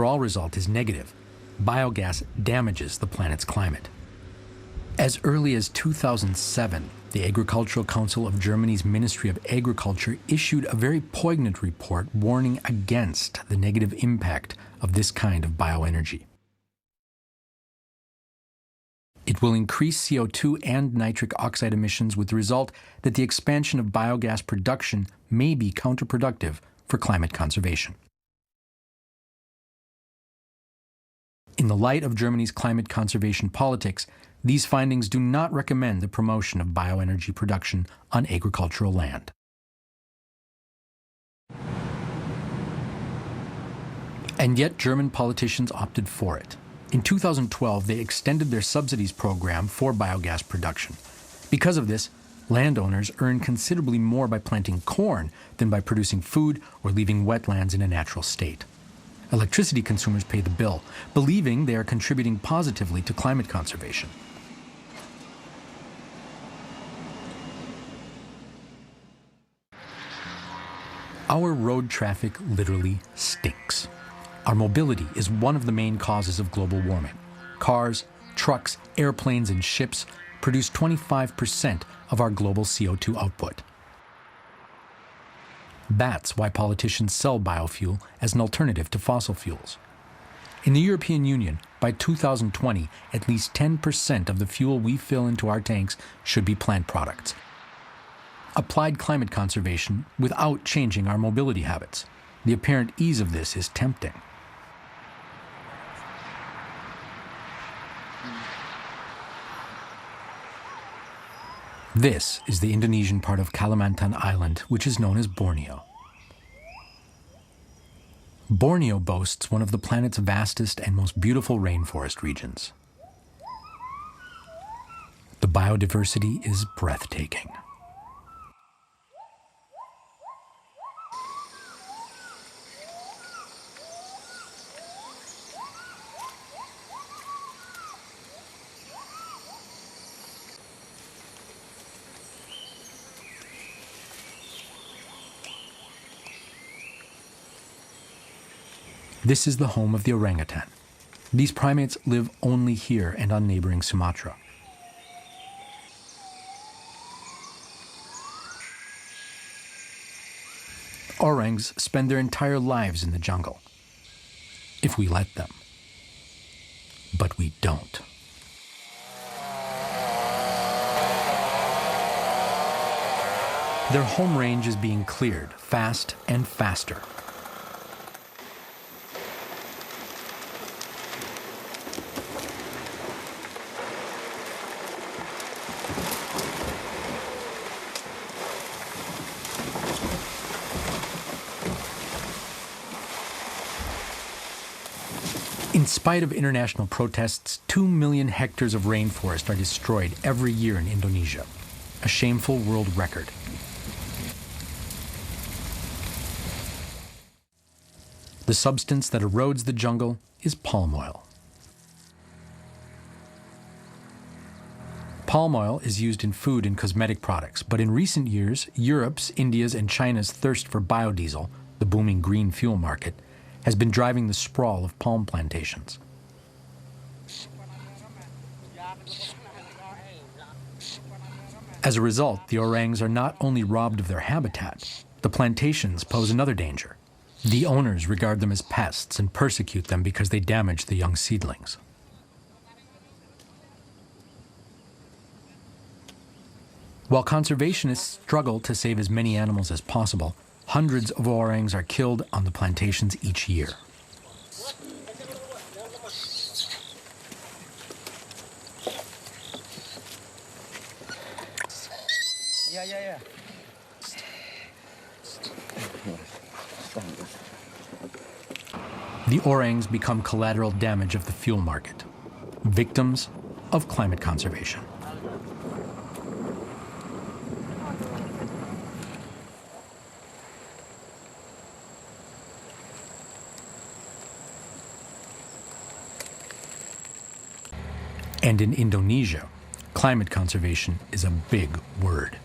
overall result is negative. Biogas damages the planet's climate. As early as 2007, the Agricultural Council of Germany's Ministry of Agriculture issued a very poignant report warning against the negative impact of this kind of bioenergy. It will increase CO2 and nitric oxide emissions with the result that the expansion of biogas production may be counterproductive for climate conservation. In the light of Germany's climate conservation politics, these findings do not recommend the promotion of bioenergy production on agricultural land. And yet German politicians opted for it. In 2012, they extended their subsidies program for biogas production. Because of this, landowners earn considerably more by planting corn than by producing food or leaving wetlands in a natural state. Electricity consumers pay the bill, believing they are contributing positively to climate conservation. Our road traffic literally stinks. Our mobility is one of the main causes of global warming. Cars, trucks, airplanes, and ships produce 25% of our global CO2 output. That's why politicians sell biofuel as an alternative to fossil fuels. In the European Union, by 2020, at least 10% of the fuel we fill into our tanks should be plant products. Applied climate conservation without changing our mobility habits. The apparent ease of this is tempting. This is the Indonesian part of Kalimantan Island, which is known as Borneo. Borneo boasts one of the planet's vastest and most beautiful rainforest regions. The biodiversity is breathtaking. This is the home of the orangutan. These primates live only here and on neighboring Sumatra. Orangs spend their entire lives in the jungle, if we let them. But we don't. Their home range is being cleared fast and faster. In spite of international protests, 2 million hectares of rainforest are destroyed every year in Indonesia, a shameful world record. The substance that erodes the jungle is palm oil. Palm oil is used in food and cosmetic products, but in recent years, Europe's, India's, and China's thirst for biodiesel, the booming green fuel market, has been driving the sprawl of palm plantations. As a result, the orangs are not only robbed of their habitat, the plantations pose another danger. The owners regard them as pests and persecute them because they damage the young seedlings. While conservationists struggle to save as many animals as possible, hundreds of orangs are killed on the plantations each year. The orangs become collateral damage of the fuel market, victims of climate conservation. And in Indonesia, climate conservation is a big word.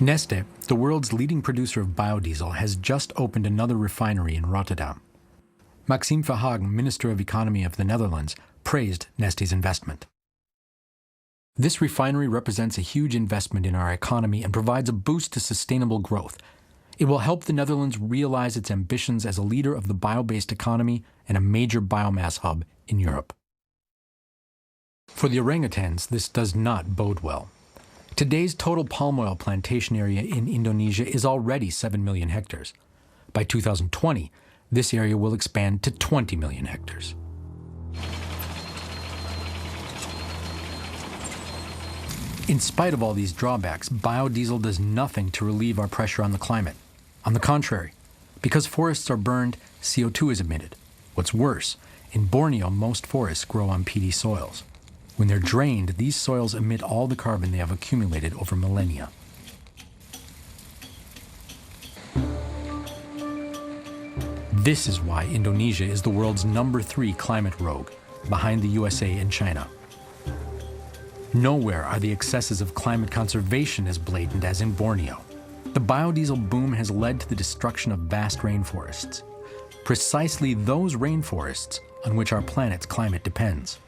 Neste, the world's leading producer of biodiesel, has just opened another refinery in Rotterdam. Maxime Verhagen, Minister of Economy of the Netherlands, praised Neste's investment. This refinery represents a huge investment in our economy and provides a boost to sustainable growth. It will help the Netherlands realize its ambitions as a leader of the bio-based economy and a major biomass hub in Europe. For the orangutans, this does not bode well. Today's total palm oil plantation area in Indonesia is already 7 million hectares. By 2020, this area will expand to 20 million hectares. In spite of all these drawbacks, biodiesel does nothing to relieve our pressure on the climate. On the contrary, because forests are burned, CO2 is emitted. What's worse, in Borneo, most forests grow on peaty soils. When they're drained, these soils emit all the carbon they have accumulated over millennia. This is why Indonesia is the world's #3 climate rogue, behind the USA and China. Nowhere are the excesses of climate conservation as blatant as in Borneo. The biodiesel boom has led to the destruction of vast rainforests. Precisely those rainforests on which our planet's climate depends.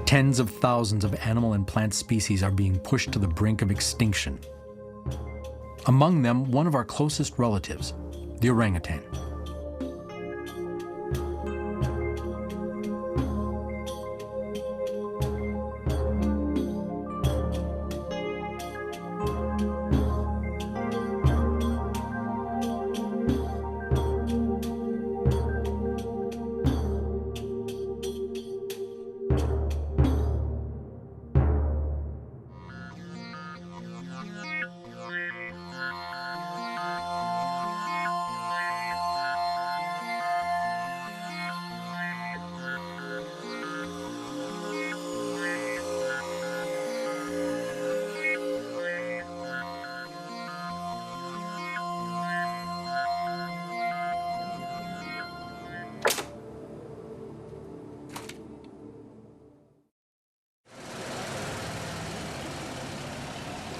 Tens of thousands of animal and plant species are being pushed to the brink of extinction. Among them, one of our closest relatives, the orangutan.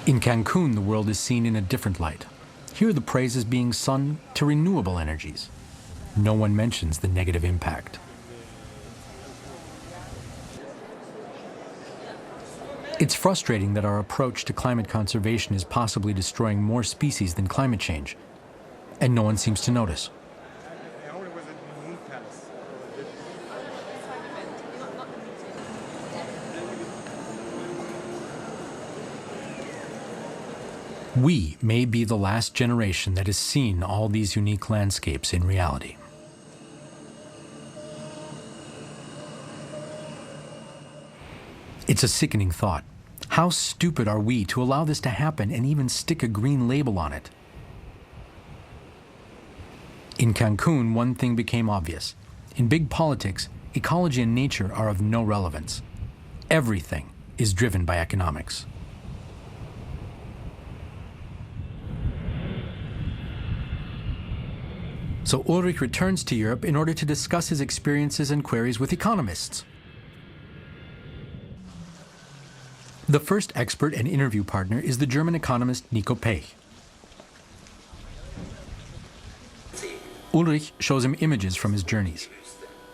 In Cancun, the world is seen in a different light. Here, the praise is being sung to renewable energies. No one mentions the negative impact. It's frustrating that our approach to climate conservation is possibly destroying more species than climate change, and no one seems to notice. We may be the last generation that has seen all these unique landscapes in reality. It's a sickening thought. How stupid are we to allow this to happen and even stick a green label on it? In Cancun, one thing became obvious. In big politics, ecology and nature are of no relevance. Everything is driven by economics. So Ulrich returns to Europe in order to discuss his experiences and queries with economists. The first expert and interview partner is the German economist Nico Pech. Ulrich shows him images from his journeys.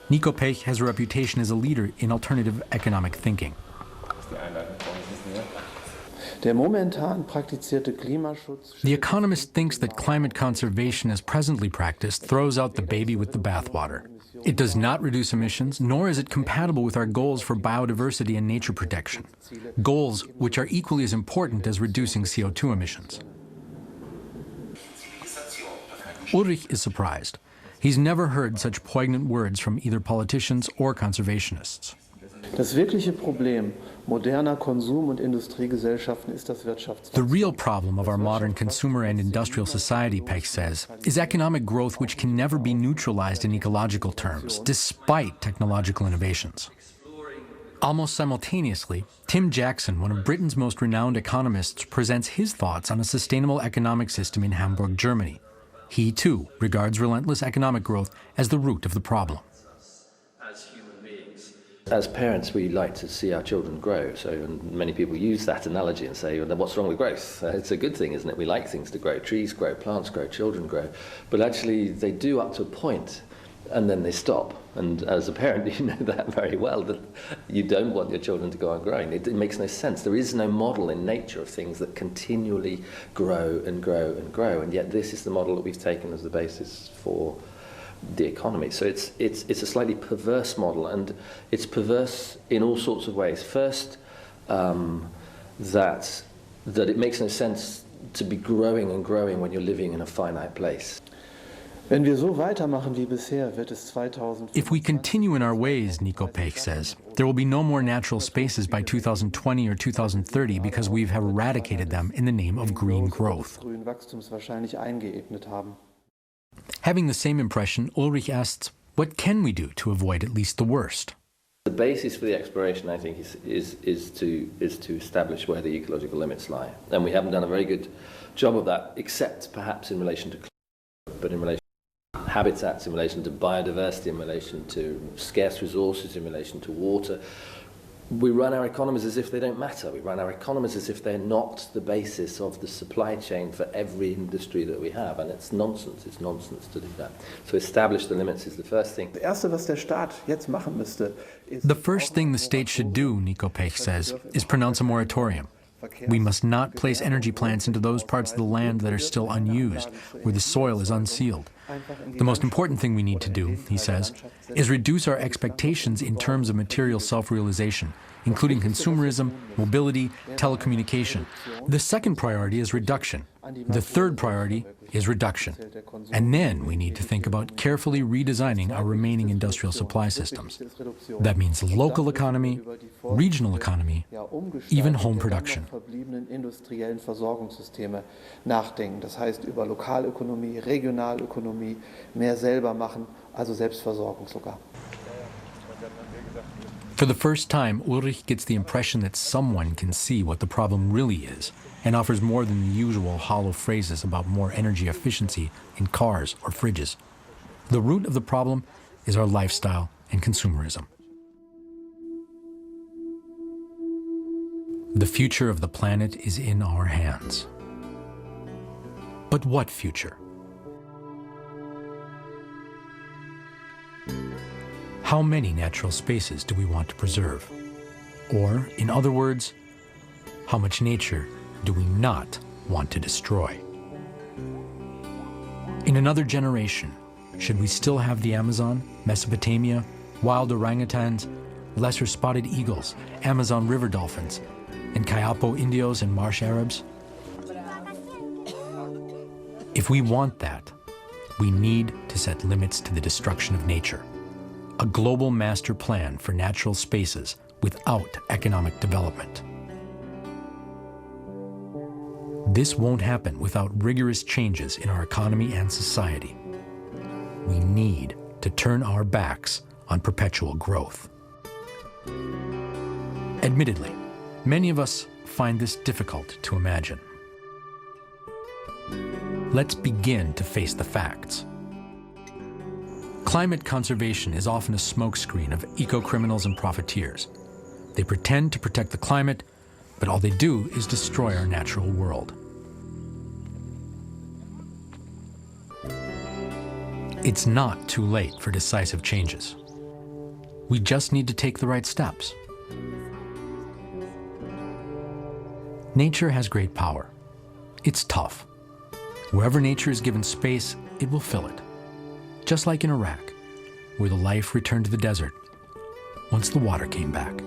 Nico Pech has a reputation as a leader in alternative economic thinking. The economist thinks that climate conservation as presently practiced throws out the baby with the bathwater. It does not reduce emissions, nor is it compatible with our goals for biodiversity and nature protection, goals which are equally as important as reducing CO2 emissions. Ulrich is surprised. He's never heard such poignant words from either politicians or conservationists. Das wirkliche Problem moderner Konsum- und Industriegesellschaften ist das Wirtschaftswachstum. The real problem of our modern consumer and industrial society, Pech says, is economic growth which can never be neutralized in ecological terms, despite technological innovations. Almost simultaneously, Tim Jackson, one of Britain's most renowned economists, presents his thoughts on a sustainable economic system in Hamburg, Germany. He, too, regards relentless economic growth as the root of the problem. As parents, we like to see our children grow, so and many people use that analogy and say, well, what's wrong with growth? It's a good thing, isn't it? We like things to grow. Trees grow, plants grow, children grow. But actually, they do up to a point, and then they stop. And as a parent, you know that very well, that you don't want your children to go on growing. It makes no sense. There is no model in nature of things that continually grow and grow and grow, and yet this is the model that we've taken as the basis for the economy. So it's a slightly perverse model, and it's perverse in all sorts of ways. First, that it makes no sense to be growing and growing when you're living in a finite place. Wenn wir so weitermachen wie bisher, wird es 2000. If we continue in our ways, Nico Pech says, there will be no more natural spaces by 2020 or 2030 because we've eradicated them in the name of green growth. Grünen Wachstums wahrscheinlich eingeebnet haben. Having the same impression, Ulrich asks, what can we do to avoid at least the worst? The basis for the exploration, I think, is to establish where the ecological limits lie. And we haven't done a very good job of that, except perhaps in relation to climate, but in relation to habitats, in relation to biodiversity, in relation to scarce resources, in relation to water. We run our economies as if they don't matter. We run our economies as if they're not the basis of the supply chain for every industry that we have. And it's nonsense. It's nonsense to do that. So establish the limits is the first thing. Das Erste, was der Staat jetzt machen müsste, ist The first thing the state should do, Nico Pech says, is pronounce a moratorium. We must not place energy plants into those parts of the land that are still unused, where the soil is unsealed. The most important thing we need to do, he says, is reduce our expectations in terms of material self-realization, including consumerism, mobility, telecommunication. The second priority is reduction. The third priority is reduction. And then we need to think about carefully redesigning our remaining industrial supply systems. That means local economy, regional economy, even home production. verbliebenen industriellen Versorgungssysteme nachdenken. Das heißt über Lokalökonomie, Regionalökonomie, mehr selber machen, also Selbstversorgung sogar. For the first time, Ulrich gets the impression that someone can see what the problem really is and offers more than the usual hollow phrases about more energy efficiency in cars or fridges. The root of the problem is our lifestyle and consumerism. The future of the planet is in our hands. But what future? How many natural spaces do we want to preserve? Or, in other words, how much nature do we not want to destroy? In another generation, should we still have the Amazon, Mesopotamia, wild orangutans, lesser spotted eagles, Amazon river dolphins, and Kayapo Indios and marsh Arabs? If we want that, we need to set limits to the destruction of nature. A global master plan for natural spaces without economic development. This won't happen without rigorous changes in our economy and society. We need to turn our backs on perpetual growth. Admittedly, many of us find this difficult to imagine. Let's begin to face the facts. Climate conservation is often a smokescreen of eco-criminals and profiteers. They pretend to protect the climate, but all they do is destroy our natural world. It's not too late for decisive changes. We just need to take the right steps. Nature has great power. It's tough. Wherever nature is given space, it will fill it. Just like in Iraq, where the life returned to the desert once the water came back.